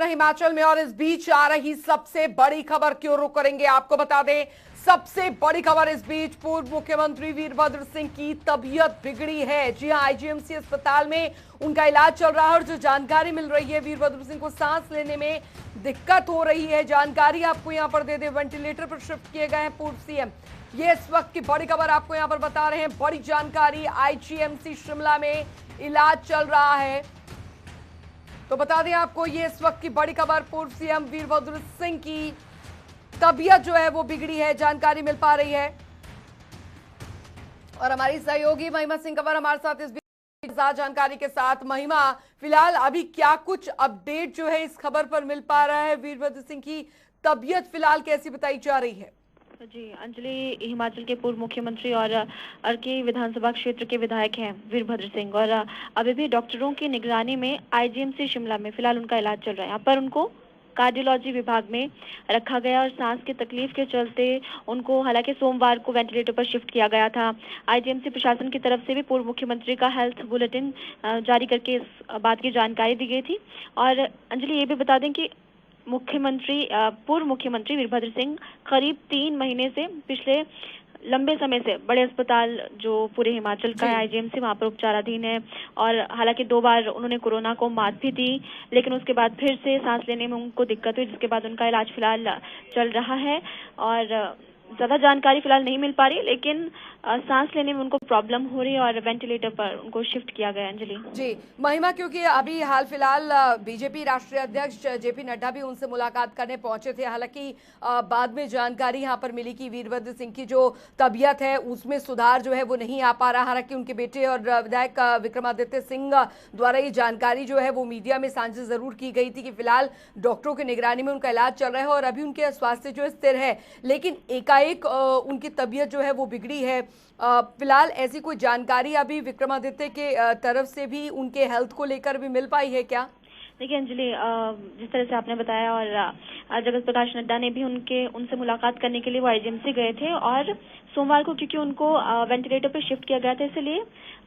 अपना हिमाचल में और इस बीच आ रही सबसे बड़ी खबर की ओर रुख करेंगे। आपको बता दें सबसे बड़ी खबर इस बीच पूर्व मुख्यमंत्री वीरभद्र सिंह की तबीयत बिगड़ी है। जी हां, आईजीएमसी अस्पताल में उनका इलाज चल रहा है और जो जानकारी मिल रही है वीरभद्र सिंह को सांस लेने में दिक्कत हो रही है। जानकारी आपको यहां पर दे दे, वेंटिलेटर पर शिफ्ट किए गए हैं पूर्व सीएम। ये इस वक्त की बड़ी खबर आपको यहां पर बता रहे हैं। बड़ी जानकारी, आईजीएमसी शिमला में इलाज चल रहा है। तो बता दें आपको ये इस वक्त की बड़ी खबर, पूर्व सीएम वीरभद्र सिंह की तबीयत जो है वो बिगड़ी है, जानकारी मिल पा रही है। और हमारी सहयोगी महिमा सिंह कंवर हमारे साथ इस बीच जानकारी के साथ। महिमा, फिलहाल अभी क्या कुछ अपडेट जो है इस खबर पर मिल पा रहा है? वीरभद्र सिंह की तबीयत फिलहाल कैसी बताई जा रही है? जी अंजलि, हिमाचल के पूर्व मुख्यमंत्री और अर्की विधानसभा क्षेत्र के विधायक हैं वीरभद्र सिंह, और अभी भी डॉक्टरों की निगरानी में आईजीएमसी शिमला में फिलहाल उनका इलाज चल रहा है। यहाँ पर उनको कार्डियोलॉजी विभाग में रखा गया और सांस की तकलीफ के चलते उनको हालांकि सोमवार को वेंटिलेटर पर शिफ्ट किया गया था। आईजीएमसी प्रशासन की तरफ से भी पूर्व मुख्यमंत्री का हेल्थ बुलेटिन जारी करके इस बात की जानकारी दी गई थी। और अंजलि, ये भी बता दें कि पूर्व मुख्यमंत्री वीरभद्र सिंह करीब 3 महीने से पिछले लंबे समय से बड़े अस्पताल जो पूरे हिमाचल का है आईजीएमसी, वहां पर उपचाराधीन है। और हालांकि 2 बार उन्होंने कोरोना को मात भी दी, लेकिन उसके बाद फिर से सांस लेने में उनको दिक्कत हुई, जिसके बाद उनका इलाज फिलहाल चल रहा है। और ज्यादा जानकारी फिलहाल नहीं मिल पा रही, लेकिन सांस लेने में उनको प्रॉब्लम हो रही है और वेंटिलेटर पर उनको शिफ्ट किया गया है। अंजलि जी महिमा, क्योंकि अभी हाल फिलहाल बीजेपी राष्ट्रीय अध्यक्ष जेपी नड्डा भी उनसे मुलाकात करने पहुंचे थे। हालांकि बाद में जानकारी यहां पर मिली कि वीरभद्र सिंह की जो तबीयत है उसमें सुधार जो है वो नहीं आ पा रहा। हालांकि उनके बेटे और विधायक विक्रमादित्य सिंह द्वारा ये जानकारी जो है वो मीडिया में साझा जरूर की गई थी कि फिलहाल डॉक्टरों की निगरानी में उनका इलाज चल रहा है और अभी उनके स्वास्थ्य जो स्थिर है, लेकिन एकाएक उनकी तबीयत जो है वो बिगड़ी है। फिलहाल ऐसी कोई जानकारी अभी विक्रमादित्य के तरफ से भी उनके हेल्थ को लेकर भी मिल पाई है क्या? देखिए अंजलि, जिस तरह से आपने बताया, और जगत प्रकाश नड्डा ने भी उनसे मुलाकात करने के लिए वो आईजीएमसी गए थे। और सोमवार को क्योंकि उनको वेंटिलेटर पर शिफ्ट किया गया था, इसलिए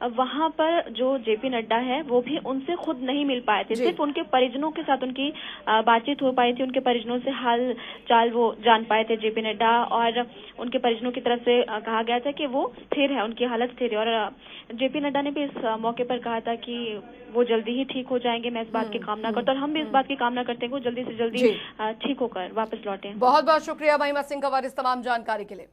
वहां पर जो जेपी नड्डा है वो भी उनसे खुद नहीं मिल पाए थे। सिर्फ उनके परिजनों के साथ उनकी बातचीत हो पाई थी। उनके परिजनों से हाल चाल वो जान पाए थे जेपी नड्डा, और उनके परिजनों की तरफ से कहा गया था कि वो स्थिर है, उनकी हालत स्थिर है। और जेपी नड्डा ने भी इस मौके पर कहा था कि वो जल्दी ही ठीक हो जाएंगे। मैं इस बात की कामना करता हूँ और हम भी इस बात की कामना करते हैं कि वो जल्दी से जल्दी ठीक होकर वापस लौटे। बहुत बहुत शुक्रिया महिमा सिंह कंवर इस तमाम जानकारी के लिए।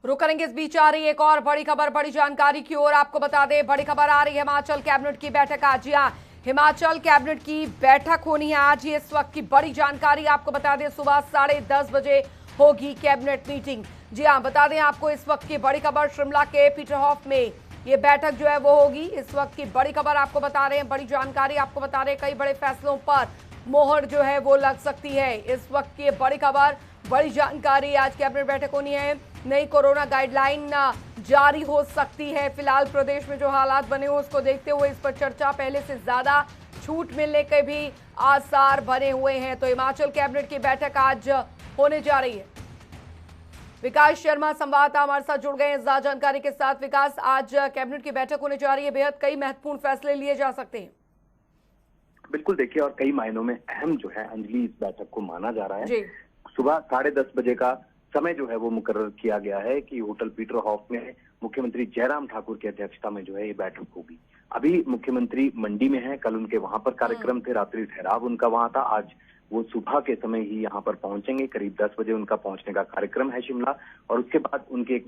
रुक करेंगे, इस बीच आ रही एक और बड़ी खबर, बड़ी जानकारी की ओर। आपको बता दें बड़ी खबर आ रही है हिमाचल कैबिनेट की बैठक आज। जी हां, हिमाचल कैबिनेट की बैठक होनी है आज। ये इस वक्त की बड़ी जानकारी आपको बता दें, सुबह 10:30 बजे होगी कैबिनेट मीटिंग। जी हां, बता दें आपको इस वक्त की बड़ी खबर, शिमला के पीटरहॉफ में ये बैठक जो है वो होगी। इस वक्त की बड़ी खबर आपको बता रहे हैं, बड़ी जानकारी आपको बता रहे हैं, कई बड़े फैसलों पर मोहर जो है वो लग सकती है। इस वक्त की बड़ी खबर, बड़ी जानकारी, आज कैबिनेट बैठक होनी है। नई कोरोना गाइडलाइन जारी हो सकती है। फिलहाल प्रदेश में जो हालात बने हो उसको देखते हुए इस पर चर्चा, पहले से ज्यादा छूट मिलने के भी आसार बने हुए हैं। तो हिमाचल कैबिनेट की बैठक आज होने जा रही है। विकास शर्मा संवाददाता हमारे साथ जुड़ गए हैं इस जानकारी के साथ। विकास, आज कैबिनेट की बैठक होने जा रही है, बेहद कई महत्वपूर्ण फैसले लिए जा सकते हैं। बिल्कुल, देखिए, और कई मायनों में अहम जो है अंजलि इस बैठक को माना जा रहा है। सुबह 10:30 बजे का समय जो है वो मुकर्रर किया गया है कि होटल पीटरहॉफ में मुख्यमंत्री जयराम ठाकुर की अध्यक्षता में जो है ये बैठक होगी। अभी मुख्यमंत्री मंडी में है, कल उनके वहां पर कार्यक्रम थे, रात्रि ठहराव उनका वहां था। आज वो सुबह के समय ही यहाँ पर पहुंचेंगे, करीब 10 बजे उनका पहुंचने का कार्यक्रम है शिमला। और उसके बाद उनकी एक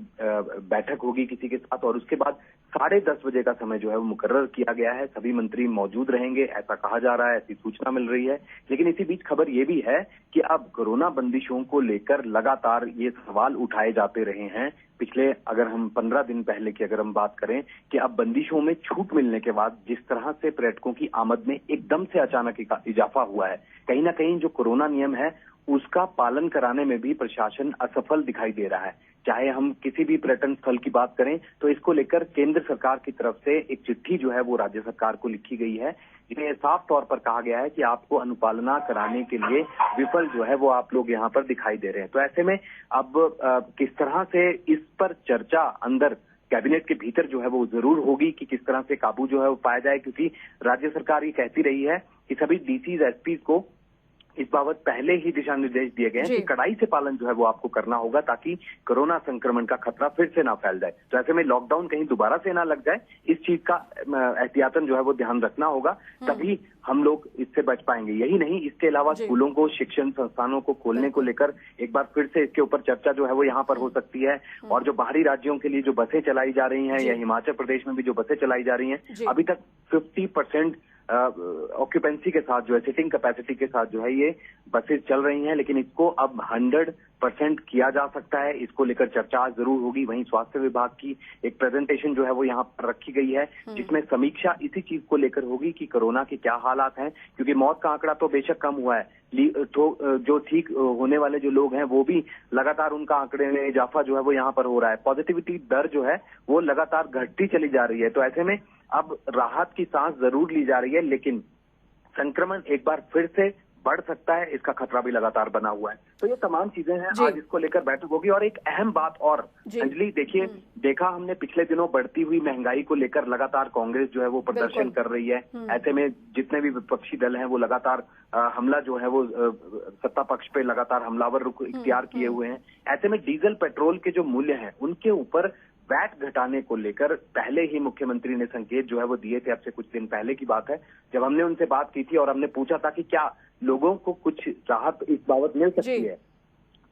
बैठक होगी किसी के साथ, और उसके बाद 10:30 बजे का समय जो है वो मुकर्रर किया गया है। सभी मंत्री मौजूद रहेंगे, ऐसा कहा जा रहा है, ऐसी सूचना मिल रही है। लेकिन इसी बीच खबर ये भी है कि अब कोरोना बंदिशों को लेकर लगातार ये सवाल उठाए जाते रहे हैं। पिछले अगर हम 15 दिन पहले की अगर हम बात करें कि अब बंदिशों में छूट मिलने के बाद जिस तरह से पर्यटकों की आमद में एकदम से अचानक इजाफा हुआ है, कहीं ना कहीं जो कोरोना नियम है उसका पालन कराने में भी प्रशासन असफल दिखाई दे रहा है। चाहे हम किसी भी पर्यटन स्थल की बात करें तो इसको लेकर केंद्र सरकार की तरफ से एक चिट्ठी जो है वो राज्य सरकार को लिखी गई है, जिसमें साफ तौर पर कहा गया है कि आपको अनुपालना कराने के लिए विफल जो है वो आप लोग यहाँ पर दिखाई दे रहे हैं। तो ऐसे में अब किस तरह से इस पर चर्चा अंदर कैबिनेट के भीतर जो है वो जरूर होगी कि किस तरह से काबू जो है वो पाया जाए, क्योंकि राज्य सरकार ये कहती रही है कि सभी डीसीज एसपी को इस बाबत पहले ही दिशा निर्देश दिए गए हैं कि कड़ाई से पालन जो है वो आपको करना होगा ताकि कोरोना संक्रमण का खतरा फिर से ना फैल जाए। तो ऐसे में लॉकडाउन कहीं दोबारा से ना लग जाए, इस चीज का एहतियातन जो है वो ध्यान रखना होगा, तभी हम लोग इससे बच पाएंगे। यही नहीं, इसके अलावा स्कूलों को, शिक्षण संस्थानों को खोलने को लेकर एक बार फिर से इसके ऊपर चर्चा जो है वो यहाँ पर हो सकती है। और जो बाहरी राज्यों के लिए जो बसें चलाई जा रही हैं या हिमाचल प्रदेश में भी जो बसें चलाई जा रही हैं, अभी तक 50% ऑक्यूपेंसी के साथ जो है, सिटिंग कैपेसिटी के साथ जो है ये बसेस चल रही हैं, लेकिन इसको अब 100% किया जा सकता है। इसको लेकर चर्चा आज जरूर होगी। वहीं स्वास्थ्य विभाग की एक प्रेजेंटेशन जो है वो यहाँ पर रखी गई है, जिसमें समीक्षा इसी चीज को लेकर होगी कि कोरोना के क्या हालात हैं, क्योंकि मौत का आंकड़ा तो बेशक कम हुआ है, तो जो ठीक होने वाले जो लोग हैं वो भी लगातार उनका आंकड़े में इजाफा जो है वो यहाँ पर हो रहा है। पॉजिटिविटी दर जो है वो लगातार घटती चली जा रही है। तो ऐसे में अब राहत की सांस जरूर ली जा रही है, लेकिन संक्रमण एक बार फिर से बढ़ सकता है, इसका खतरा भी लगातार बना हुआ है। तो ये तमाम चीजें हैं, आज इसको लेकर बैठक होगी। और एक अहम बात और अंजलि, देखिए, देखा हमने पिछले दिनों बढ़ती हुई महंगाई को लेकर लगातार कांग्रेस जो है वो प्रदर्शन कर रही है। ऐसे में जितने भी विपक्षी दल हैं वो लगातार हमला जो है वो सत्ता पक्ष पे लगातार हमलावर रुख इख्तियार किए हुए हैं। ऐसे में डीजल पेट्रोल के जो मूल्य हैं उनके ऊपर वैट घटाने को लेकर पहले ही मुख्यमंत्री ने संकेत जो है वो दिए थे। अब से कुछ दिन पहले की बात है जब हमने उनसे बात की थी और हमने पूछा था कि क्या लोगों को कुछ राहत इस बाबत मिल सकती है,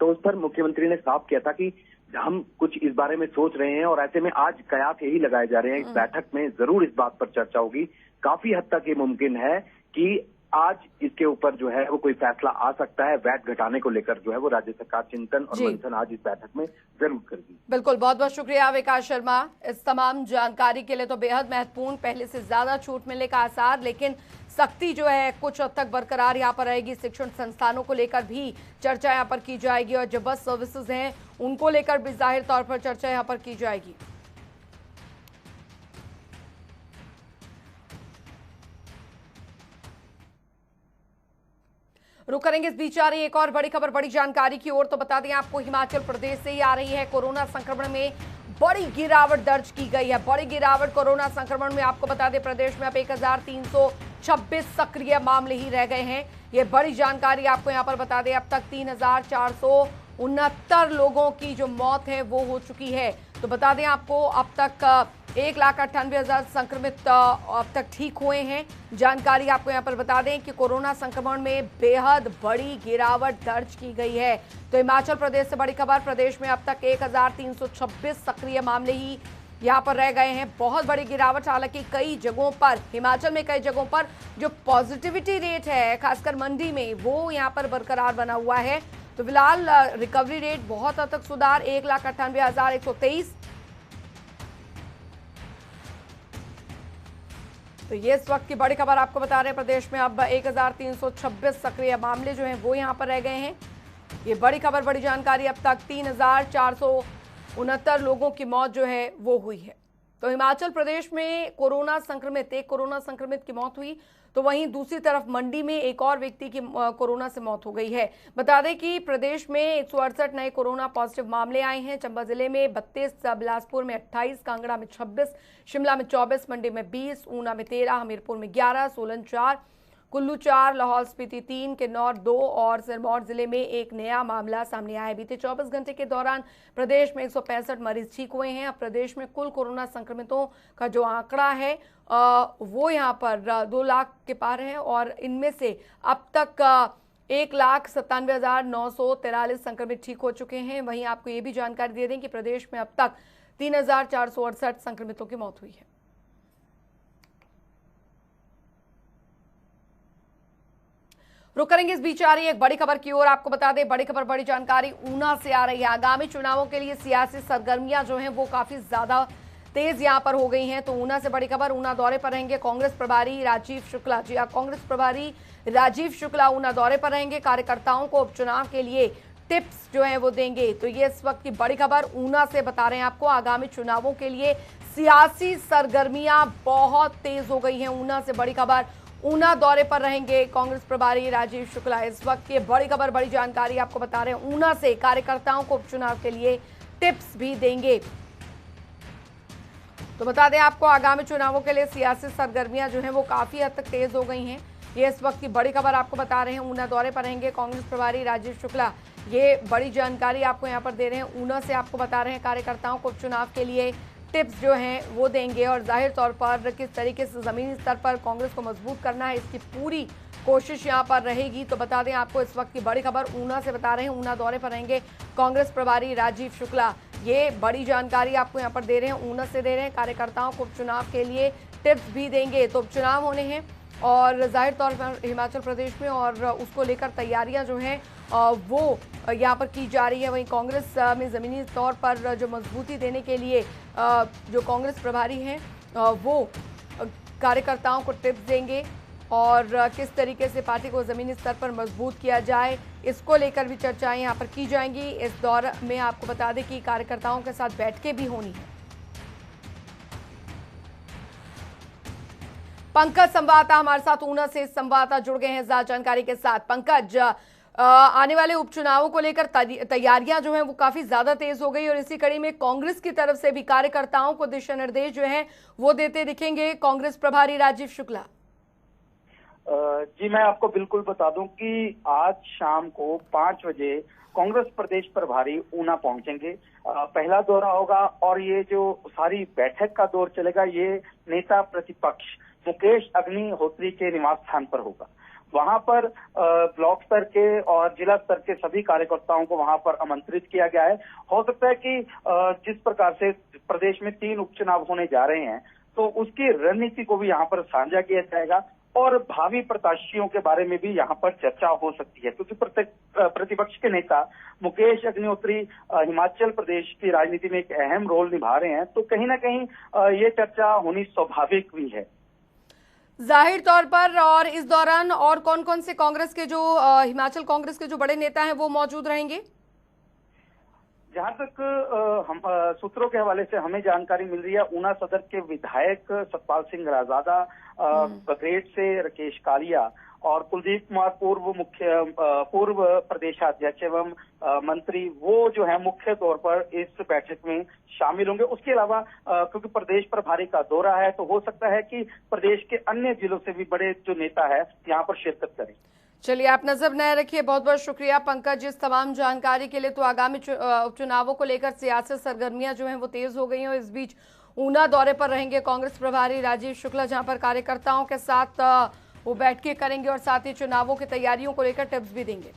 तो उस पर मुख्यमंत्री ने साफ किया था कि हम कुछ इस बारे में सोच रहे हैं। और ऐसे में आज कयास यही लगाए जा रहे हैं, इस बैठक में जरूर इस बात पर चर्चा होगी। काफी हद तक ये मुमकिन है कि आज इसके ऊपर जो है वो कोई फैसला आ सकता है। वैट घटाने को लेकर जो है वो राज्य सरकार चिंतन और मंथन आज इस बैठक में जरूर करेगी। बिल्कुल, बहुत बहुत शुक्रिया विकास शर्मा इस तमाम जानकारी के लिए। तो बेहद महत्वपूर्ण, पहले से ज्यादा छूट मिलने का आसार, लेकिन सख्ती जो है कुछ हद तक बरकरार यहाँ पर रहेगी। शिक्षण संस्थानों को लेकर भी चर्चा यहाँ पर की जाएगी और जो बस सर्विसेज हैं उनको लेकर भी जाहिर तौर पर चर्चा यहाँ पर की जाएगी। रुक करेंगे, इस बीच आ रही एक और बड़ी खबर, बड़ी जानकारी की ओर। तो बता दें आपको, हिमाचल प्रदेश से ही आ रही है। कोरोना संक्रमण में बड़ी गिरावट दर्ज की गई है, बड़ी गिरावट कोरोना संक्रमण में। आपको बता दें प्रदेश में अब 1326 सक्रिय मामले ही रह गए हैं। ये बड़ी जानकारी आपको यहाँ पर बता दें। अब तक 3469 लोगों की जो मौत है वो हो चुकी है। तो बता दें आपको, अब तक 1,98,000 संक्रमित अब तक ठीक हुए हैं। जानकारी आपको यहाँ पर बता दें कि कोरोना संक्रमण में बेहद बड़ी गिरावट दर्ज की गई है। तो हिमाचल प्रदेश से बड़ी खबर, प्रदेश में अब तक 1,326 सक्रिय मामले ही यहाँ पर रह गए हैं। बहुत बड़ी गिरावट, हालांकि कई जगहों पर, हिमाचल में कई जगहों पर जो पॉजिटिविटी रेट है खासकर मंडी में, वो यहाँ पर बरकरार बना हुआ है। तो फिलहाल रिकवरी रेट बहुत हद तक सुधार, 1,98,123। तो ये इस वक्त की बड़ी खबर आपको बता रहे हैं। प्रदेश में अब 1,326 सक्रिय मामले जो हैं वो यहाँ पर रह गए हैं। ये बड़ी खबर, बड़ी जानकारी। अब तक 3,469 लोगों की मौत जो है वो हुई है। तो हिमाचल प्रदेश में एक कोरोना संक्रमित की मौत हुई, तो वहीं दूसरी तरफ मंडी में एक और व्यक्ति की कोरोना से मौत हो गई है। बता दें कि प्रदेश में 168 नए कोरोना पॉजिटिव मामले आए हैं। चंबा जिले में 32, बिलासपुर में 28, कांगड़ा में 26, शिमला में 24, मंडी में 20, ऊना में 13, हमीरपुर में 11, सोलन 4, कुल्लू 4, लाहौल स्पीति 3, किन्नौर 2 और सिरमौर जिले में एक नया मामला सामने आया है। बीते 24 घंटे के दौरान प्रदेश में 165 मरीज ठीक हुए हैं। अब प्रदेश में कुल कोरोना संक्रमितों का जो आंकड़ा है वो यहाँ पर 2 लाख के पार है और इनमें से अब तक 1,97,943 संक्रमित ठीक हो चुके हैं। वहीं आपको ये भी जानकारी दे दें कि प्रदेश में अब तक 3,468 संक्रमितों की मौत हुई है। रुक करेंगे, इस बीच आ रही है एक बड़ी खबर की ओर। आपको बता दें, बड़ी खबर, बड़ी जानकारी ऊना से आ रही है। आगामी चुनावों के लिए सियासी सरगर्मियां जो हैं वो काफी ज्यादा तेज यहां पर हो गई हैं। तो ऊना से बड़ी खबर, ऊना दौरे पर रहेंगे कांग्रेस प्रभारी राजीव शुक्ला। जी हां, कांग्रेस प्रभारी राजीव शुक्ला ऊना दौरे पर रहेंगे। कार्यकर्ताओं को उपचुनाव के लिए टिप्स जो है वो देंगे। तो ये इस वक्त की बड़ी खबर ऊना से बता रहे हैं आपको। आगामी चुनावों के लिए सियासी सरगर्मियां बहुत तेज हो गई हैं। ऊना से बड़ी खबर, ऊना दौरे पर रहेंगे कांग्रेस प्रभारी राजीव शुक्ला। इस वक्त ये बड़ी खबर, बड़ी जानकारी आपको बता रहे हैं। ऊना से कार्यकर्ताओं को उपचुनाव के लिए टिप्स भी देंगे। तो बता दें आपको, आगामी चुनावों के लिए सियासी सरगर्मियां जो हैं वो काफी हद तक तेज हो गई हैं। ये इस वक्त की बड़ी खबर आपको बता रहे हैं। ऊना दौरे पर रहेंगे कांग्रेस प्रभारी राजीव शुक्ला। ये बड़ी जानकारी आपको यहाँ पर दे रहे हैं। ऊना से आपको बता रहे हैं कार्यकर्ताओं को चुनाव के लिए टिप्स जो हैं वो देंगे और जाहिर तौर पर किस तरीके से जमीनी स्तर पर कांग्रेस को मजबूत करना है, इसकी पूरी कोशिश यहाँ पर रहेगी। तो बता दें आपको, इस वक्त की बड़ी खबर ऊना से बता रहे हैं। ऊना दौरे पर रहेंगे कांग्रेस प्रभारी राजीव शुक्ला। ये बड़ी जानकारी आपको यहाँ पर दे रहे हैं, ऊना से दे रहे हैं। कार्यकर्ताओं को उपचुनाव के लिए टिप्स भी देंगे। तो उपचुनाव होने हैं और जाहिर तौर पर हिमाचल प्रदेश में, और उसको लेकर तैयारियां जो हैं वो यहाँ पर की जा रही है। वहीं कांग्रेस में ज़मीनी तौर पर जो मजबूती देने के लिए जो कांग्रेस प्रभारी हैं वो कार्यकर्ताओं को टिप्स देंगे और किस तरीके से पार्टी को ज़मीनी स्तर पर मजबूत किया जाए, इसको लेकर भी चर्चाएं यहाँ पर की जाएंगी। इस दौर में आपको बता दें कि कार्यकर्ताओं के साथ बैठकें भी होनी है। पंकज संवाददाता हमारे साथ ऊना से संवाददाता जुड़ गए हैं ज्यादा जानकारी के साथ। पंकज, आने वाले उपचुनावों को लेकर तैयारियां जो हैं वो काफी ज्यादा तेज हो गई और इसी कड़ी में कांग्रेस की तरफ से भी कार्यकर्ताओं को दिशा निर्देश जो हैं वो देते दिखेंगे कांग्रेस प्रभारी राजीव शुक्ला। जी, मैं आपको बिल्कुल बता दूं कि आज शाम को 5 बजे कांग्रेस प्रदेश प्रभारी ऊना पहुंचेंगे। पहला दौरा होगा और ये जो सारी बैठक का दौर चलेगा ये नेता प्रतिपक्ष मुकेश अग्निहोत्री के निवास स्थान पर होगा। वहां पर ब्लॉक स्तर के और जिला स्तर के सभी कार्यकर्ताओं को वहां पर आमंत्रित किया गया है। हो सकता है कि जिस प्रकार से प्रदेश में 3 उपचुनाव होने जा रहे हैं तो उसकी रणनीति को भी यहाँ पर साझा किया जाएगा और भावी प्रत्याशियों के बारे में भी यहाँ पर चर्चा हो सकती है, क्योंकि प्रतिपक्ष के नेता मुकेश अग्निहोत्री हिमाचल प्रदेश की राजनीति में एक अहम रोल निभा रहे हैं, तो कहीं ना कहीं ये चर्चा होनी स्वाभाविक भी है जाहिर तौर पर। और इस दौरान और कौन कौन से कांग्रेस के जो हिमाचल कांग्रेस के जो बड़े नेता हैं वो मौजूद रहेंगे? जहां तक हम सूत्रों के हवाले से हमें जानकारी मिल रही है, ऊना सदर के विधायक सतपाल सिंह राजादा, बगरेट से राकेश कालिया और कुलदीप कुमार पूर्व प्रदेशाध्यक्ष एवं मंत्री, वो जो है मुख्य तौर पर इस बैठक में शामिल होंगे। उसके अलावा क्योंकि प्रदेश प्रभारी का दौरा है तो हो सकता है कि प्रदेश के अन्य जिलों से भी बड़े जो नेता है यहाँ पर शिरकत करें। चलिए, आप नजर बनाए रखिए। बहुत बहुत शुक्रिया पंकज इस तमाम जानकारी के लिए। तो आगामी उपचुनावों को लेकर सियासी सरगर्मियां जो हैं वो तेज हो गई हैं और इस बीच ऊना दौरे पर रहेंगे कांग्रेस प्रभारी राजीव शुक्ला, जहां पर कार्यकर्ताओं के साथ वो बैठकें करेंगे और साथ ही चुनावों की तैयारियों को लेकर टिप्स भी देंगे।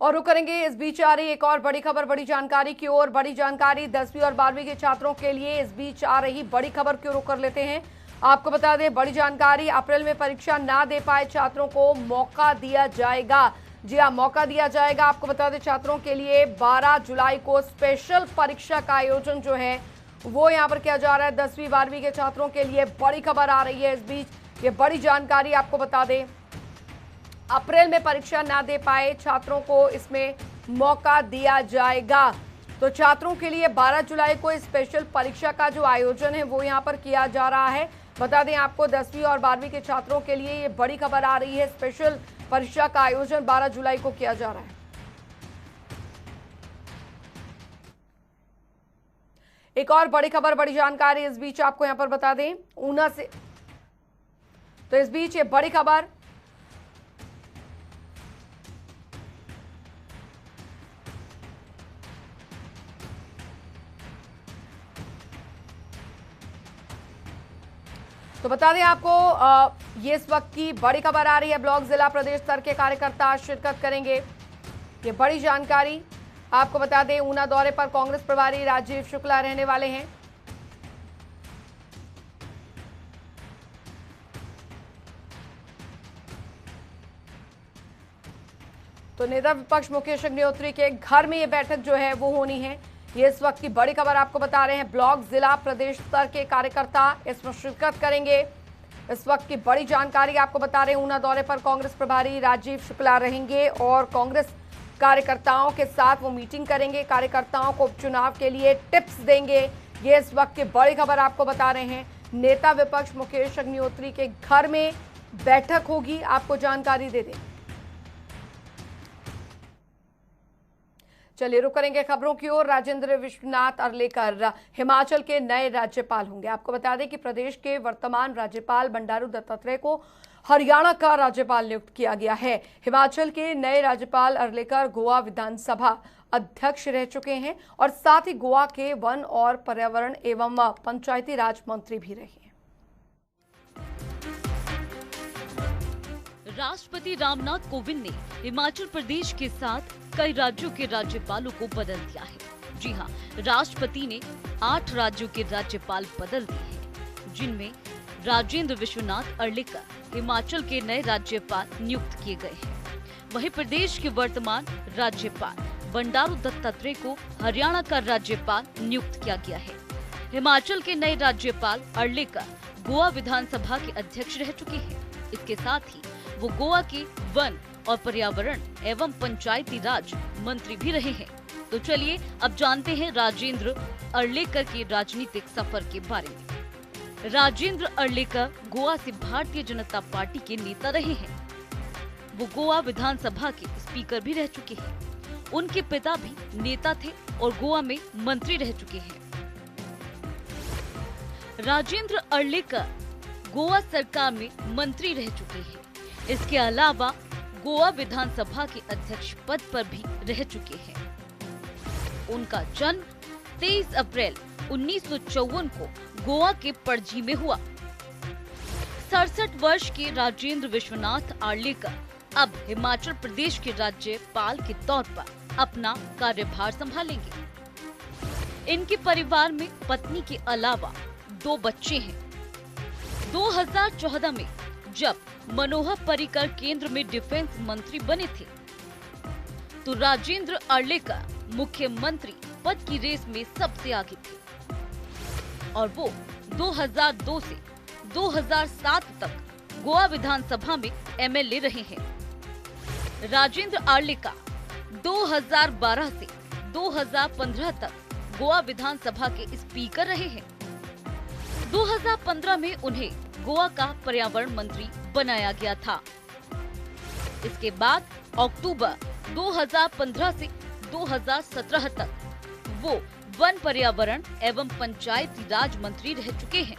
और रुक करेंगे इस बीच आ रही एक और बड़ी खबर, बड़ी जानकारी की ओर। बड़ी जानकारी 10वीं और 12वीं के छात्रों के लिए इस बीच आ रही बड़ी खबर की ओर रुक कर लेते हैं। आपको बता दें, बड़ी जानकारी, अप्रैल में परीक्षा ना दे पाए छात्रों को मौका दिया जाएगा। जी हाँ, मौका दिया जाएगा। आपको बता दें, छात्रों के लिए 12 जुलाई को स्पेशल परीक्षा का आयोजन जो है वो यहाँ पर किया जा रहा है। 10वीं 12वीं के छात्रों के लिए बड़ी खबर आ रही है इस बीच। ये बड़ी जानकारी आपको बता दें, अप्रैल में परीक्षा ना दे पाए छात्रों को इसमें मौका दिया जाएगा। तो छात्रों के लिए 12 जुलाई को स्पेशल परीक्षा का जो आयोजन है वो यहाँ पर किया जा रहा है। बता दें आपको, 10वीं और 12वीं के छात्रों के लिए ये बड़ी खबर आ रही है। स्पेशल परीक्षा का आयोजन 12 जुलाई को किया जा रहा है। एक और बड़ी खबर, बड़ी जानकारी इस बीच आपको यहां पर बता दें ऊना से। तो इस बीच ये बड़ी खबर, तो बता दें आपको ये इस वक्त की बड़ी खबर आ रही है। ब्लॉक जिला प्रदेश स्तर के कार्यकर्ता शिरकत करेंगे। ये बड़ी जानकारी आपको बता दें, ऊना दौरे पर कांग्रेस प्रभारी राजीव शुक्ला रहने वाले हैं। तो नेता विपक्ष मुकेश अग्निहोत्री के घर में ये बैठक जो है वो होनी है। ये इस वक्त की बड़ी खबर आपको बता रहे हैं। ब्लॉक जिला प्रदेश स्तर के कार्यकर्ता इसमें शिरकत करेंगे। इस वक्त की बड़ी जानकारी आपको बता रहे हैं, ऊना दौरे पर कांग्रेस प्रभारी राजीव शुक्ला रहेंगे और कांग्रेस कार्यकर्ताओं के साथ वो मीटिंग करेंगे, कार्यकर्ताओं को उपचुनाव के लिए टिप्स देंगे। ये इस वक्त की बड़ी खबर आपको बता रहे हैं। नेता विपक्ष मुकेश अग्निहोत्री के घर में बैठक होगी, आपको जानकारी दे दें। चलिए रुक करेंगे खबरों की ओर। राजेंद्र विश्वनाथ अर्लेकर हिमाचल के नए राज्यपाल होंगे। आपको बता दें कि प्रदेश के वर्तमान राज्यपाल बंडारू दत्तात्रेय को हरियाणा का राज्यपाल नियुक्त किया गया है। हिमाचल के नए राज्यपाल अर्लेकर गोवा विधानसभा अध्यक्ष रह चुके हैं और साथ ही गोवा के वन और पर्यावरण एवं पंचायती राज मंत्री भी रहे हैं। राष्ट्रपति रामनाथ कोविंद ने हिमाचल प्रदेश के साथ कई राज्यों के राज्यपालों को बदल दिया है। जी हां, राष्ट्रपति ने 8 राज्यों के राज्यपाल बदल दिए हैं, जिनमें राजेंद्र विश्वनाथ अर्लेकर हिमाचल के नए राज्यपाल नियुक्त किए गए हैं। वहीं प्रदेश के वर्तमान राज्यपाल बंडारू दत्तात्रेय को हरियाणा का राज्यपाल नियुक्त किया गया है। हिमाचल के नए राज्यपाल अर्लेकर गोवा विधानसभा के अध्यक्ष रह चुके हैं। इसके साथ ही वो गोवा के वन और पर्यावरण एवं पंचायती राज मंत्री भी रहे हैं। तो चलिए अब जानते हैं राजेंद्र अर्लेकर के राजनीतिक सफर के बारे में। राजेंद्र अर्लेकर गोवा से भारतीय जनता पार्टी के नेता रहे हैं। वो गोवा विधानसभा के स्पीकर भी रह चुके हैं। उनके पिता भी नेता थे और गोवा में मंत्री रह चुके हैं। राजेंद्र अर्लेकर गोवा सरकार में मंत्री रह चुके हैं। इसके अलावा गोवा विधानसभा के अध्यक्ष पद पर भी रह चुके हैं। उनका जन्म 23 अप्रैल 1954 को गोवा के पणजी में हुआ। 67 वर्ष के राजेंद्र विश्वनाथ अर्लेकर अब हिमाचल प्रदेश के राज्यपाल के तौर पर अपना कार्यभार संभालेंगे। इनके परिवार में पत्नी के अलावा 2 बच्चे हैं। 2014 में जब मनोहर पर्रिकर केंद्र में डिफेंस मंत्री बने थे, तो राजेंद्र अर्लेकर मुख्यमंत्री पद की रेस में सबसे आगे थे और वो 2002 से 2007 तक गोवा विधानसभा में एमएलए रहे हैं। राजेंद्र अर्लेकर 2012 से 2015 तक गोवा विधानसभा के स्पीकर रहे हैं। 2015 में उन्हें गोवा का पर्यावरण मंत्री बनाया गया था। इसके बाद अक्टूबर 2015 से 2017 तक वो वन पर्यावरण एवं पंचायती राज मंत्री रह चुके हैं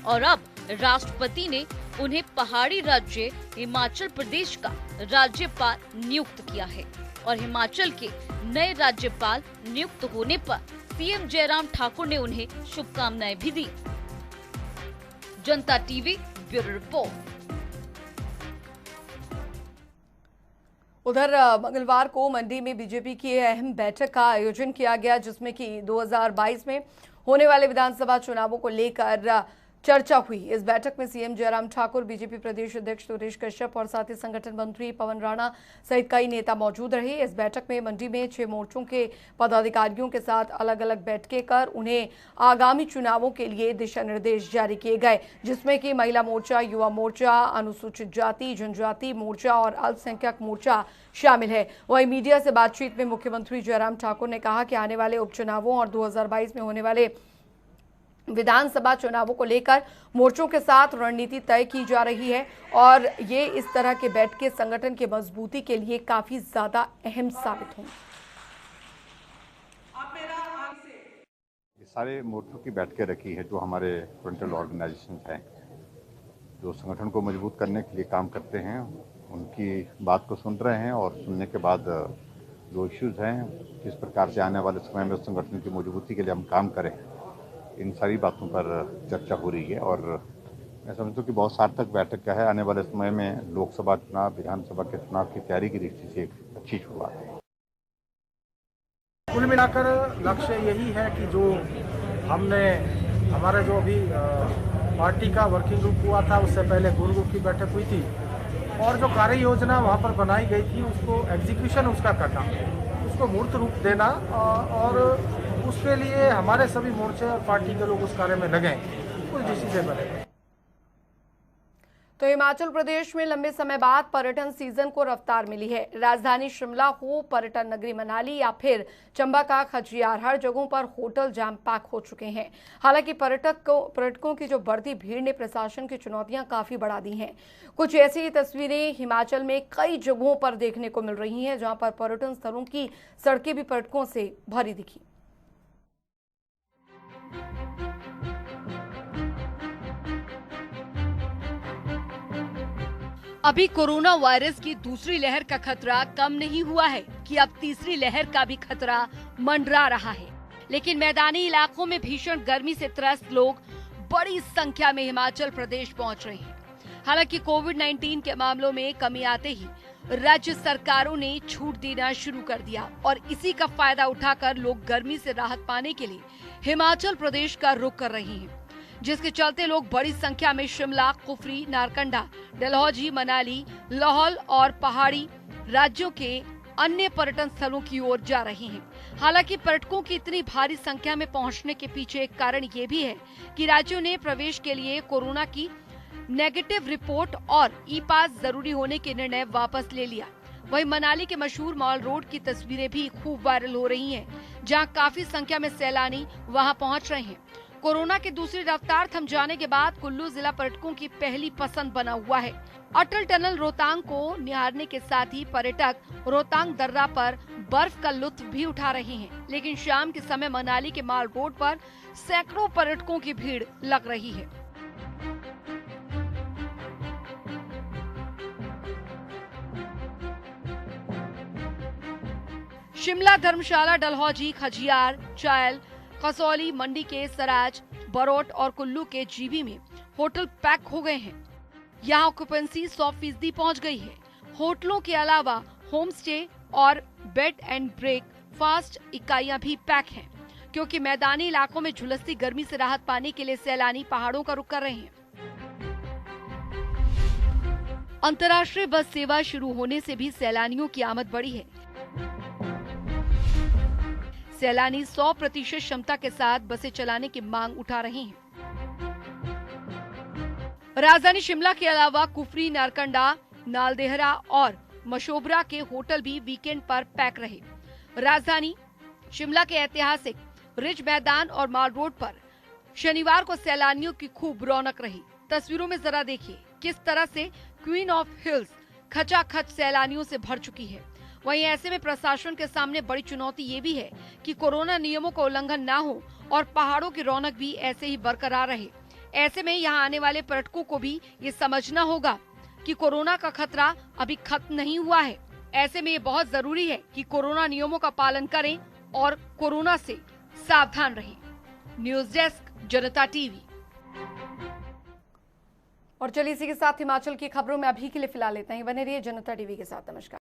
और अब राष्ट्रपति ने उन्हें पहाड़ी राज्य हिमाचल प्रदेश का राज्यपाल नियुक्त किया है और हिमाचल के नए राज्यपाल नियुक्त होने पर सीएम जयराम ठाकुर ने उन्हें शुभकामनाएं भी दी। जनता टीवी ब्यूरो रिपोर्ट। उधर मंगलवार को मंडी में बीजेपी की अहम बैठक का आयोजन किया गया, जिसमें कि 2022 में होने वाले विधानसभा चुनावों को लेकर चर्चा हुई। इस बैठक में सीएम जयराम ठाकुर, बीजेपी प्रदेश अध्यक्ष सुरेश कश्यप और साथ ही संगठन मंत्री पवन राणा सहित कई नेता मौजूद रहे। इस बैठक में मंडी में 6 मोर्चों के पदाधिकारियों के साथ अलग अलग बैठकें कर उन्हें आगामी चुनावों के लिए दिशा निर्देश जारी किए गए, जिसमें कि महिला मोर्चा, युवा मोर्चा, अनुसूचित जाति जनजाति मोर्चा और अल्पसंख्यक मोर्चा शामिल है। वहीं मीडिया से बातचीत में मुख्यमंत्री जयराम ठाकुर ने कहा कि आने वाले उपचुनावों और 2022 में होने वाले विधानसभा चुनावों को लेकर मोर्चों के साथ रणनीति तय की जा रही है और ये इस तरह के बैठकें संगठन की मजबूती के लिए काफी ज्यादा अहम साबित होंगी। ये सारे मोर्चों की बैठकें रखी है जो हमारे फ्रंटल ऑर्गेनाइजेशन हैं, जो संगठन को मजबूत करने के लिए काम करते हैं, उनकी बात को सुन रहे हैं और सुनने के बाद जो इश्यूज हैं, किस प्रकार से आने वाले समय में संगठन की मजबूती के लिए हम काम करें, इन सारी बातों पर चर्चा हो रही है। और मैं समझता हूँ कि बहुत सार्थक बैठक का है। आने वाले समय में लोकसभा चुनाव, विधानसभा के चुनाव की तैयारी की दृष्टि से एक अच्छी शुरुआत है। कुल मिलाकर लक्ष्य यही है कि जो हमने हमारे जो अभी पार्टी का वर्किंग ग्रुप हुआ था, उससे पहले कोर ग्रुप की बैठक हुई थी और जो कार्य योजना वहाँ पर बनाई गई थी, उसको एग्जीक्यूशन उसका करना, उसको मूर्त रूप देना और उसके लिए हमारे सभी मोर्चे और पार्टी के लोग उस कार्य में लगे, उस डिसीजन बने। तो हिमाचल प्रदेश में लंबे समय बाद पर्यटन सीजन को रफ्तार मिली है। राजधानी शिमला हो, पर्यटन नगरी मनाली या फिर चंबा का खजियार, हर जगहों पर होटल जैम पैक हो चुके हैं। हालांकि पर्यटकों की जो बढ़ती भीड़ ने प्रशासन की चुनौतियां काफी बढ़ा दी हैं। कुछ ऐसी तस्वीरें हिमाचल में कई जगहों पर देखने को मिल रही हैं, जहां पर पर्यटन स्थलों की सड़कें भी पर्यटकों से भरी दिखी। अभी कोरोना वायरस की दूसरी लहर का खतरा कम नहीं हुआ है कि अब तीसरी लहर का भी खतरा मंडरा रहा है। लेकिन मैदानी इलाकों में भीषण गर्मी से त्रस्त लोग बड़ी संख्या में हिमाचल प्रदेश पहुंच रहे हैं। हालांकि कोविड-19 के मामलों में कमी आते ही राज्य सरकारों ने छूट देना शुरू कर दिया और इसी का फायदा उठाकर लोग गर्मी से राहत पाने के लिए हिमाचल प्रदेश का रुख कर रहे हैं, जिसके चलते लोग बड़ी संख्या में शिमला, कुफरी, नारकंडा, डलहौजी, मनाली, लाहौल और पहाड़ी राज्यों के अन्य पर्यटन स्थलों की ओर जा रहे हैं। हालांकि पर्यटकों की इतनी भारी संख्या में पहुंचने के पीछे एक कारण ये भी है कि राज्यों ने प्रवेश के लिए कोरोना की नेगेटिव रिपोर्ट और ई पास जरूरी होने के निर्णय वापस ले लिया। वहीं मनाली के मशहूर मॉल रोड की तस्वीरें भी खूब वायरल हो रही हैं, जहां काफी संख्या में सैलानी वहां पहुंच रहे हैं। कोरोना की दूसरी रफ्तार थम जाने के बाद कुल्लू जिला पर्यटकों की पहली पसंद बना हुआ है। अटल टनल रोहतांग को निहारने के साथ ही पर्यटक रोहतांग दर्रा पर बर्फ का लुत्फ भी उठा रहे हैं। लेकिन शाम के समय मनाली के माल रोड पर सैकड़ों पर्यटकों की भीड़ लग रही है। शिमला, धर्मशाला, डलहौजी, खजियार, चायल, कसौली, मंडी के सराज, बरोट और कुल्लू के जीबी में होटल पैक हो गए हैं। यहाँ ऑक्यूपेंसी 100% पहुँच गई है। होटलों के अलावा होम स्टे और बेड एंड ब्रेकफास्ट इकाइयां भी पैक हैं, क्योंकि मैदानी इलाकों में झुलसती गर्मी से राहत पाने के लिए सैलानी पहाड़ों का रुख कर रहे हैं। अंतर्राष्ट्रीय बस सेवा शुरू होने से भी सैलानियों की आमद बढ़ी है। सैलानी 100% क्षमता के साथ बसें चलाने की मांग उठा रहे हैं। राजधानी शिमला के अलावा कुफरी, नारकंडा, नालदेहरा और मशोबरा के होटल भी वीकेंड पर पैक रहे। राजधानी शिमला के ऐतिहासिक रिज मैदान और माल रोड पर शनिवार को सैलानियों की खूब रौनक रही। तस्वीरों में जरा देखिए किस तरह से क्वीन ऑफ हिल्स खचाखच सैलानियों से भर चुकी है। वहीं ऐसे में प्रशासन के सामने बड़ी चुनौती ये भी है कि कोरोना नियमों का उल्लंघन ना हो और पहाड़ों की रौनक भी ऐसे ही बरकरार रहे। ऐसे में यहाँ आने वाले पर्यटकों को भी ये समझना होगा कि कोरोना का खतरा अभी खत्म नहीं हुआ है। ऐसे में ये बहुत जरूरी है कि कोरोना नियमों का पालन करें और कोरोना से सावधान रहें। न्यूज डेस्क, जनता टीवी। और चलिए इसी के साथ हिमाचल की खबरों में अभी के लिए फिलहाल इतना ही। बने रहिए जनता टीवी के साथ। नमस्कार।